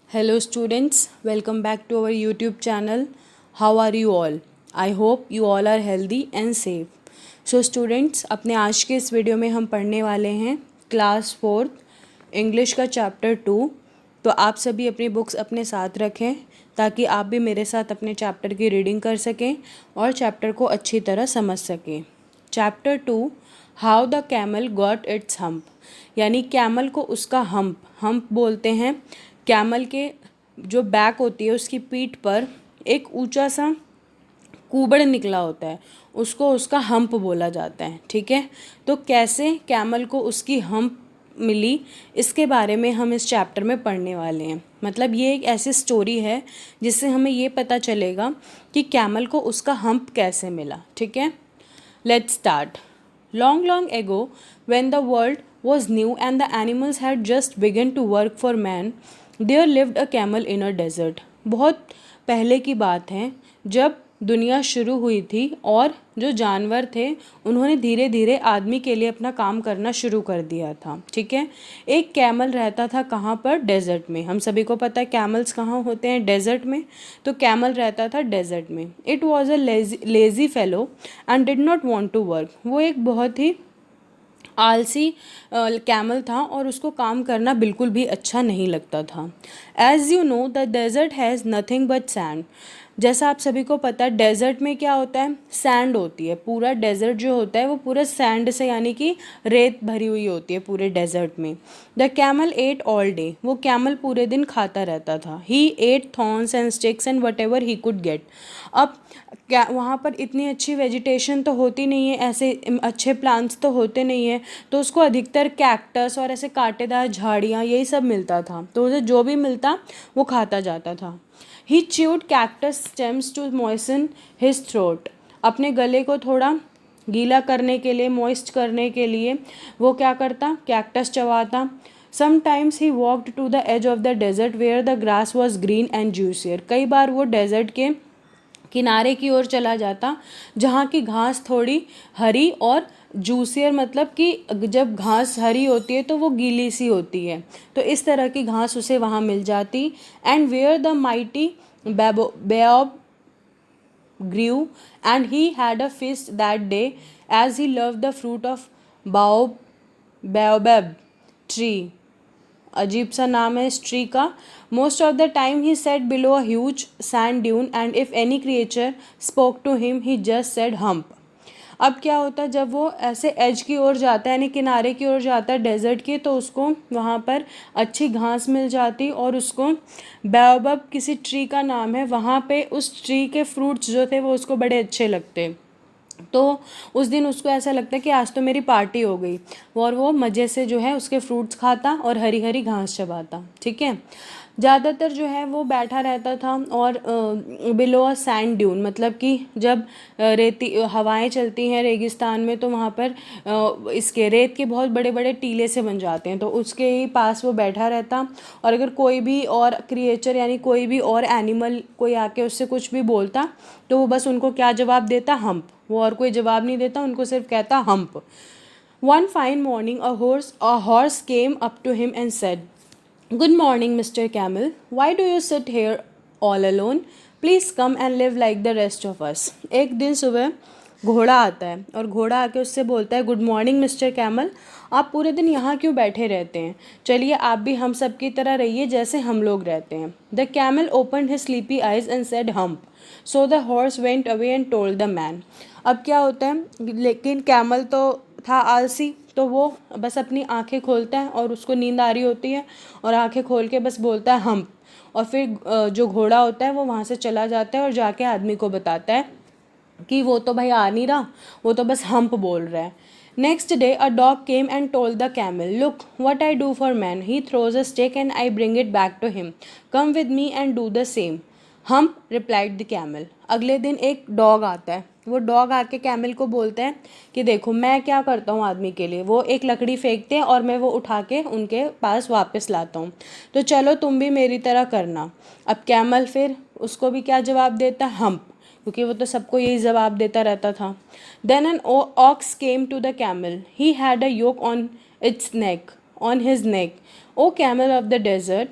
Hello students, welcome back to our YouTube channel. How are you all? I hope you all are healthy and safe. So students, अपने आज के इस video में हम पढ़ने वाले हैं क्लास 4 इंग्लिश का चैप्टर 2। तो आप सभी अपनी बुक्स अपने साथ रखें ताकि आप भी मेरे साथ अपने चैप्टर की रीडिंग कर सकें और चैप्टर को अच्छी तरह समझ सकें। Chapter 2, how the camel got its hump, यानी कैमल को उसका हम्प बोलते हैं। कैमल के जो बैक होती है उसकी पीठ पर एक ऊंचा सा कुबड़ निकला होता है, उसको उसका हम्प बोला जाता है। ठीक है, तो कैसे कैमल को उसकी हम्प मिली इसके बारे में हम इस चैप्टर में पढ़ने वाले हैं। मतलब ये एक ऐसी स्टोरी है जिससे हमें ये पता चलेगा कि कैमल को उसका हम्प कैसे मिला। ठीक है, let's start. Long, long ago, when the world was new and the animals had just begun to work for man, there lived a camel in a desert. बहुत पहले की बात है जब दुनिया शुरू हुई थी और जो जानवर थे उन्होंने धीरे धीरे आदमी के लिए अपना काम करना शुरू कर दिया था। ठीक है, एक कैमल रहता था कहाँ पर? डेजर्ट में। हम सभी को पता है कैमल्स कहाँ होते हैं? डेजर्ट में। तो कैमल रहता था डेजर्ट में। It was a lazy fellow and did not want to work. वो एक बहुत ही आलसी कैमल था और उसको काम करना बिल्कुल भी अच्छा नहीं लगता था। As you know the desert has nothing but sand. जैसा आप सभी को पता है डेजर्ट में क्या होता है? सैंड होती है। पूरा डेजर्ट जो होता है वो पूरा सैंड से यानी कि रेत भरी हुई होती है पूरे डेजर्ट में। The camel ate all day. वो कैमल पूरे दिन खाता रहता था। He ate thorns and sticks and whatever he could get. अब क्या वहाँ पर इतनी अच्छी वेजिटेशन तो होती नहीं है, ऐसे अच्छे प्लांट्स तो होते नहीं हैं, तो उसको अधिकतर कैक्टस और ऐसे कांटेदार झाड़ियाँ यही सब मिलता था। तो उसे जो भी मिलता वो खाता जाता था। He chewed cactus stems to moisten his throat. अपने गले को थोड़ा गीला करने के लिए, मॉइस्ट करने के लिए वो क्या करता? कैक्टस चबाता। Sometimes he walked to the edge of the desert where the grass was green and juicier. कई बार वो डेजर्ट के किनारे की ओर चला जाता जहाँ की घास थोड़ी हरी और जूसियर, मतलब कि जब घास हरी होती है तो वो गीली सी होती है, तो इस तरह की घास उसे वहाँ मिल जाती। And where the mighty baobab grew and he had a feast that day as he loved the fruit of baobab tree। अजीब सा नाम है इस ट्री का। Most of the time he sat below a huge sand dune and if any creature spoke to him he just said hump. अब क्या होता है जब वो ऐसे एज की ओर जाता है यानी किनारे की ओर जाता है डेजर्ट की, तो उसको वहाँ पर अच्छी घास मिल जाती और उसको बाओबब किसी ट्री का नाम है, वहाँ पे उस ट्री के फ्रूट्स जो थे वो उसको बड़े अच्छे लगते। तो उस दिन उसको ऐसा लगता है कि आज तो मेरी पार्टी हो गई, और वो मज़े से जो है उसके फ्रूट्स खाता और हरी हरी घास चबाता। ठीक है, ज़्यादातर जो है वो बैठा रहता था और बिलो अ सैंड ड्यून, मतलब कि जब रेती हवाएं चलती हैं रेगिस्तान में तो वहाँ पर इसके रेत के बहुत बड़े बड़े टीले से बन जाते हैं, तो उसके ही पास वो बैठा रहता। और अगर कोई भी और क्रिएचर यानी कोई भी और एनिमल कोई आके उससे कुछ भी बोलता तो वो बस उनको क्या जवाब देता? हम्प। वो और कोई जवाब नहीं देता, उनको सिर्फ कहता hump. One fine morning a horse came up to him and said, good morning mister camel, why do you sit here all alone? Please come and live like the rest of us. एक दिन सुबह घोड़ा आता है और घोड़ा आके उससे बोलता है, गुड मॉर्निंग मिस्टर कैमल, आप पूरे दिन यहाँ क्यों बैठे रहते हैं? चलिए आप भी हम सब की तरह रहिए जैसे हम लोग रहते हैं। The camel open his sleepy eyes and said hump. So the horse went away and told the man. अब क्या होता है, लेकिन कैमल तो था आलसी, तो वो बस अपनी आंखें खोलता है और उसको नींद आ रही होती है और आंखें खोल के बस बोलता है हम्प। और फिर जो घोड़ा होता है वो वहाँ से चला जाता है और जाके आदमी को बताता है कि वो तो भाई आ नहीं रहा, वो तो बस हम्प बोल रहा है। Next day a dog came and told the camel, look what I do for man, he throws a stick and I bring it back to him, come with me and do the same. Humph replied the camel. अगले दिन एक dog आता है, वो dog आके camel को बोलते हैं कि देखो मैं क्या करता हूँ आदमी के लिए, वो एक लकड़ी फेंकते हैं और मैं वो उठा के उनके पास वापस लाता हूँ, तो चलो तुम भी मेरी तरह करना। अब कैमल फिर उसको भी क्या जवाब देता है? हम्प, क्योंकि वो तो सबको यही जवाब देता रहता था। Then an ox came to the camel, he had a yoke on its neck on his neck, o camel of the desert,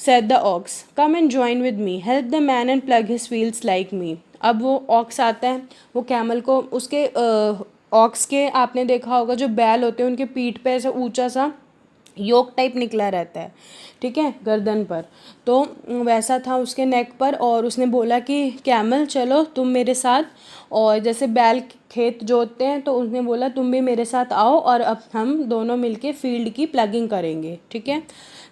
said the ox, come and join with me, help the man and plug his wheels like me. अब वो aux आता है, वो camel को उसके aux के, आपने देखा होगा जो बैल होते हैं उनके पीठ पे ऐसा ऊंचा सा योक टाइप निकला रहता है, ठीक है, गर्दन पर, तो वैसा था उसके नेक पर। और उसने बोला कि कैमल चलो तुम मेरे साथ, और जैसे बैल खेत जोतते हैं तो उसने बोला तुम भी मेरे साथ आओ और अब हम दोनों मिलके फील्ड की प्लगिंग करेंगे, ठीक है।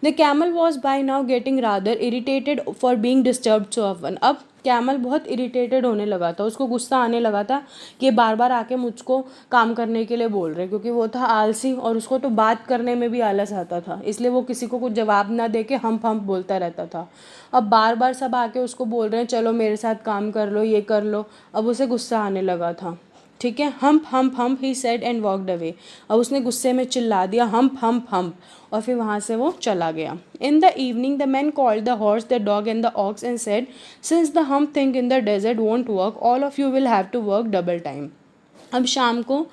The camel was by now getting rather irritated for being disturbed so often. अब कैमल बहुत इरिटेटेड होने लगा था, उसको गुस्सा आने लगा था कि ये बार बार आके मुझको काम करने के लिए बोल रहे, क्योंकि वो था आलसी और उसको तो बात करने में भी आलस आता था, इसलिए वो किसी को कुछ जवाब ना दे के हम्प हम्प बोलता रहता था। अब बार बार सब आके उसको बोल रहे हैं चलो मेरे साथ काम कर लो, ये कर लो, अब उसे गुस्सा आने लगा था, ठीक है। Hump hump hump he said and walked away. अब उसने गुस्से में चिल्ला दिया हम्प हम्प हम्प, और फिर वहाँ से वो चला गया। In the evening the man called the horse, the dog and the ox and said, since the humph thing in the desert won't work, all of you will have to work double time. अब शाम को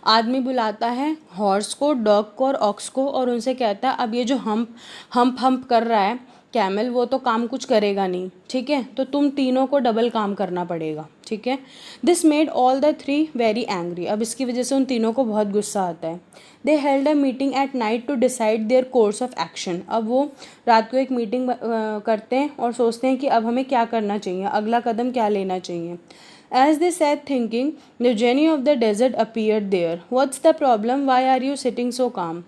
आदमी बुलाता है horse को, dog को और aux को, और उनसे कहता है अब ये जो हम्प हम्प हम्प कर रहा है कैमल, वो तो काम कुछ करेगा नहीं, ठीक है, तो तुम तीनों को डबल काम करना पड़ेगा, ठीक है। This made all the three very angry. अब इसकी वजह से उन तीनों को बहुत गुस्सा आता है। They held a meeting at night to decide their course of action. अब वो रात को एक मीटिंग करते हैं और सोचते हैं कि अब हमें क्या करना चाहिए, अगला कदम क्या लेना चाहिए। As they sat thinking, the genie of the desert appeared there. What's the problem? Why are you sitting so calm?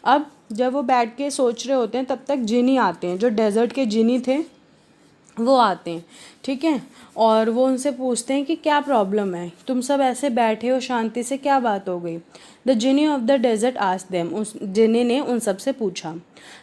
अब जब वो बैठ के सोच रहे होते हैं तब तक जिनी आते हैं, जो डेजर्ट के जिनी थे वो आते हैं, ठीक है, और वो उनसे पूछते हैं कि क्या प्रॉब्लम है, तुम सब ऐसे बैठे हो शांति से, क्या बात हो गई। The genie of the desert asked them, उस जिनी ने उन सब से पूछा।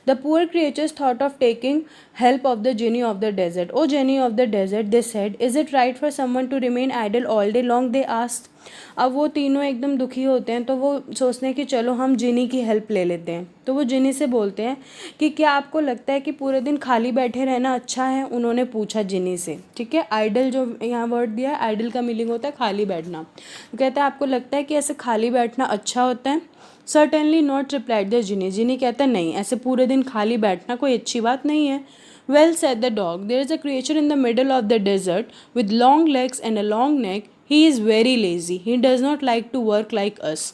The poor creatures thought of taking help of the genie of the desert, o genie of the desert, they said, is it right for someone to remain idle all day long, they asked. अब वो तीनों एकदम दुखी होते हैं, तो वो सोचते हैं कि चलो हम जिनी की हेल्प ले लेते हैं। तो वो जिनी से बोलते हैं कि क्या आपको लगता है कि पूरे दिन खाली बैठे रहना अच्छा है, उन्होंने पूछा जिनी से, ठीक है। आइडल जो यहाँ वर्ड दिया है, आइडल का मीनिंग होता है खाली बैठना। तो कहता है आपको लगता है कि ऐसे खाली बैठना अच्छा होता है। Certainly not, replied the genie. Genie कहता है नहीं, ऐसे पूरे दिन खाली बैठना कोई अच्छी बात नहीं है। Well said the dog, there is a creature in the middle of the desert with long legs and a long neck, he is very lazy, he does not like to work like us.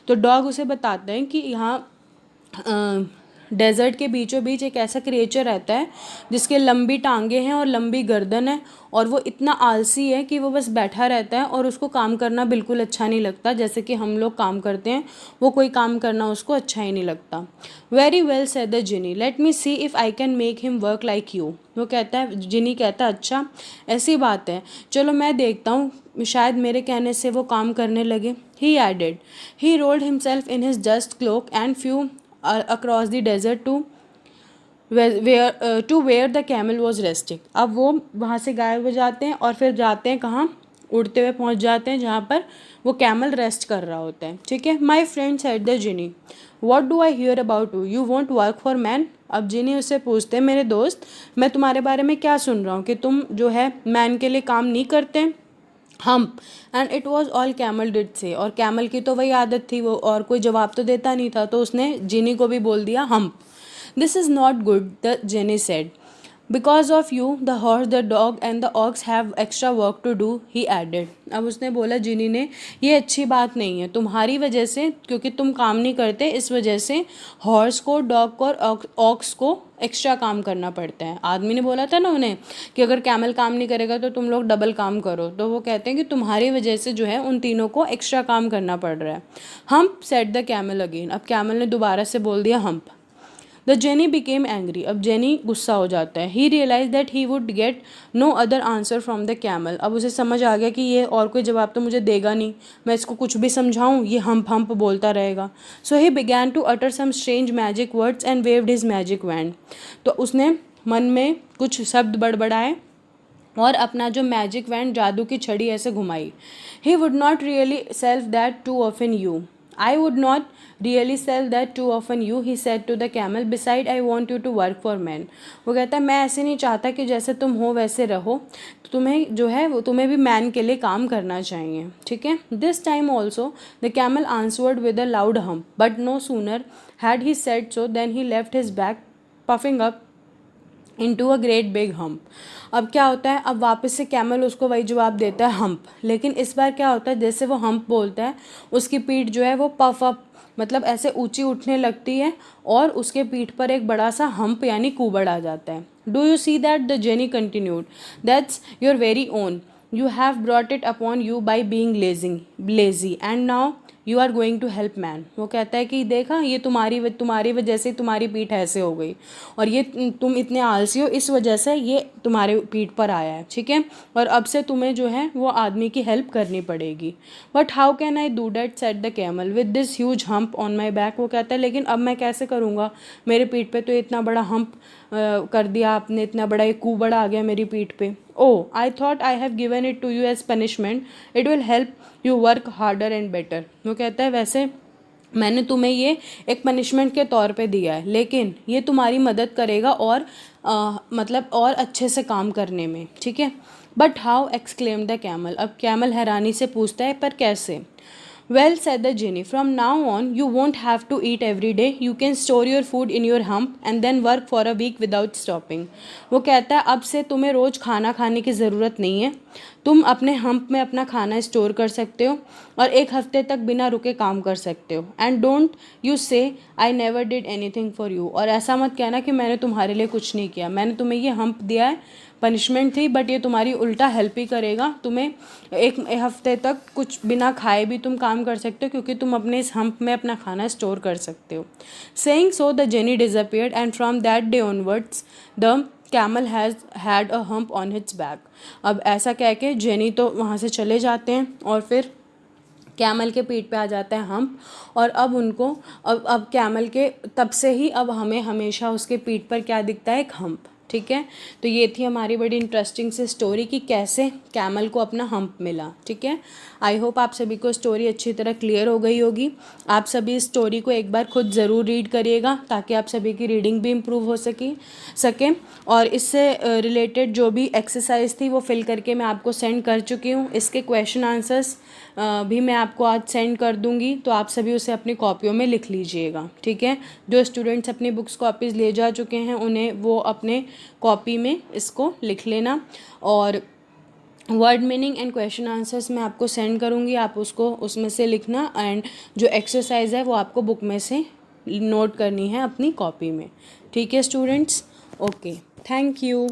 तो dog उसे बताते हैं कि यहाँ desert के बीचों बीच एक ऐसा क्रिएचर रहता है जिसके लंबी टांगे हैं और लंबी गर्दन है, और वो इतना आलसी है कि वो बस बैठा रहता है और उसको काम करना बिल्कुल अच्छा नहीं लगता, जैसे कि हम लोग काम करते हैं वो कोई काम करना उसको अच्छा ही नहीं लगता। Very well said the Jini, let me C if I can make him work like you. वो कहता है, जिनी कहता है अच्छा ऐसी बात है, चलो मैं देखता हूँ, शायद मेरे कहने से वो काम करने लगे। He added, he rolled himself in his dust cloak and flew across the desert to where the camel was resting। अब वो वहाँ से गायब हो जाते हैं और फिर जाते हैं कहाँ, उड़ते हुए पहुँच जाते हैं जहाँ पर वो कैमल रेस्ट कर रहा होता है, ठीक है। My friend said the Jini, what do I hear about you, you want work for man. अब जिनी उससे पूछते हैं मेरे दोस्त, मैं तुम्हारे बारे में क्या सुन रहा हूँ कि तुम जो है मैन के लिए काम नहीं करते। Hump and it was all camel did से, और कैमल की तो वही आदत थी, वो और कोई जवाब तो देता नहीं था, तो उसने जिनी को भी बोल दिया humph. This is not good, the genie said, because of you the horse, the dog and the ox have extra work to do, he added. अब उसने बोला जिनी ने, ये अच्छी बात नहीं है, तुम्हारी वजह से, क्योंकि तुम काम नहीं करते इस वजह से हॉर्स को, डॉग को और ऑक्स को एक्स्ट्रा काम करना पड़ता है। आदमी ने बोला था ना उन्हें कि अगर कैमल काम नहीं करेगा तो तुम लोग डबल काम करो, तो वो कहते हैं कि तुम्हारी वजह से जो है उन तीनों को एक्स्ट्रा काम करना पड़ रहा है। Hump said the camel again, अब कैमल ने दोबारा से बोल दिया hump. The genie became angry, अब जेनी गुस्सा हो जाता है। He realised that he would get no other answer from the camel, अब उसे समझ आ गया कि ये और कोई जवाब तो मुझे देगा नहीं, मैं इसको कुछ भी समझाऊँ ये हम्प हम्प बोलता रहेगा। So he began to utter some strange magic words and waved his magic wand, तो उसने मन में कुछ शब्द बड़बड़ाए और अपना जो मैजिक वैंड, जादू की छड़ी ऐसे घुमाई। He would not really self that too often you, I would not really sell that too often you, he said to the camel, beside I want you to work for men। वो कहता है मैं ऐसे नहीं चाहता कि जैसे तुम हो वैसे रहो, तुम्हें जो है वो तुम्हें भी मैन के लिए काम करना चाहिए, ठीक है। This time also the camel answered with a loud hump, but no sooner had he said so then he left his back puffing up into a great big hump. अब क्या होता है, अब वापस से कैमल उसको वही जवाब देता है हम्प, लेकिन इस बार क्या होता है, जैसे वो हम्प बोलता है उसकी पीठ जो है वो पफ अप मतलब ऐसे ऊंची उठने लगती है और उसके पीठ पर एक बड़ा सा हम्प यानी कुबड़ आ जाता है। Do you see that, the genie continued, that's your very own, you have brought it upon you by being lazy and now you are going to help man. वो कहता है कि देखा, ये तुम्हारी वजह से तुम्हारी पीठ ऐसे हो गई और ये तुम इतने आलसी हो, इस वजह से ये तुम्हारे पीठ पर आया है, ठीक है, और अब से तुम्हें जो है वो आदमी की हेल्प करनी पड़ेगी। But how can I do that, said the camel with this huge hump on my back. वो कहता है लेकिन अब मैं कैसे करूँगा, मेरे पीठ पे तो इतना बड़ा हम्प कर दिया आपने, इतना बड़ा एक कुबड़ आ गया मेरी पीठ पे। Oh I thought I have given it to you as punishment, it will help you work harder and better. वो कहता है वैसे मैंने तुम्हें ये एक पनिशमेंट के तौर पे दिया है, लेकिन ये तुम्हारी मदद करेगा और मतलब और अच्छे से काम करने में, ठीक है। But how, exclaim the camel. अब कैमल हैरानी से पूछता है पर कैसे। Well, said the genie, from now on you won't have to eat every day. You can store your food in your hump and then work for a week without stopping. वो कहता है अब से तुम्हें रोज़ खाना खाने की ज़रूरत नहीं है, तुम अपने हम्प में अपना खाना स्टोर कर सकते हो और एक हफ्ते तक बिना रुके काम कर सकते हो। एंड डोंट यू से I never did anything for you, और ऐसा मत कहना कि मैंने तुम्हारे लिए कुछ नहीं किया, मैंने तुम्हें ये हम्प दिया है, पनिशमेंट थी, बट ये तुम्हारी उल्टा हेल्प ही करेगा, तुम्हें एक हफ्ते तक कुछ बिना खाए भी तुम काम कर सकते हो क्योंकि तुम अपने इस हम्प में अपना खाना स्टोर कर सकते हो। Saying so the jenny disappeared and from that day onwards the camel has had a hump on hits back. अब ऐसा कह के जेनी तो वहाँ से चले जाते हैं और फिर कैमल के पीठ पे आ जाता है हम्प, और अब उनको अब कैमल के तब से ही अब हमें हमेशा उसके पीठ पर क्या दिखता है, एक हम्प, ठीक है। तो ये थी हमारी बड़ी इंटरेस्टिंग सी स्टोरी कि कैसे कैमल को अपना हम्प मिला, ठीक है। आई होप आप सभी को स्टोरी अच्छी तरह क्लियर हो गई होगी। आप सभी इस स्टोरी को एक बार खुद ज़रूर रीड करिएगा ताकि आप सभी की रीडिंग भी इम्प्रूव हो सके और इससे रिलेटेड जो भी एक्सरसाइज थी वो फिल करके मैं आपको सेंड कर चुकी हूँ। इसके क्वेश्चन आंसर्स भी मैं आपको आज सेंड कर दूँगी, तो आप सभी उसे अपनी कॉपियों में लिख लीजिएगा, ठीक है। जो स्टूडेंट्स अपनी बुक्स कॉपीज़ ले जा चुके हैं उन्हें वो अपने कॉपी में इसको लिख लेना, और word meaning and question answers मैं आपको सेंड करूँगी, आप उसको उसमें से लिखना, एंड जो एक्सरसाइज है वो आपको बुक में से नोट करनी है अपनी कॉपी में, ठीक है स्टूडेंट्स। Okay, thank you.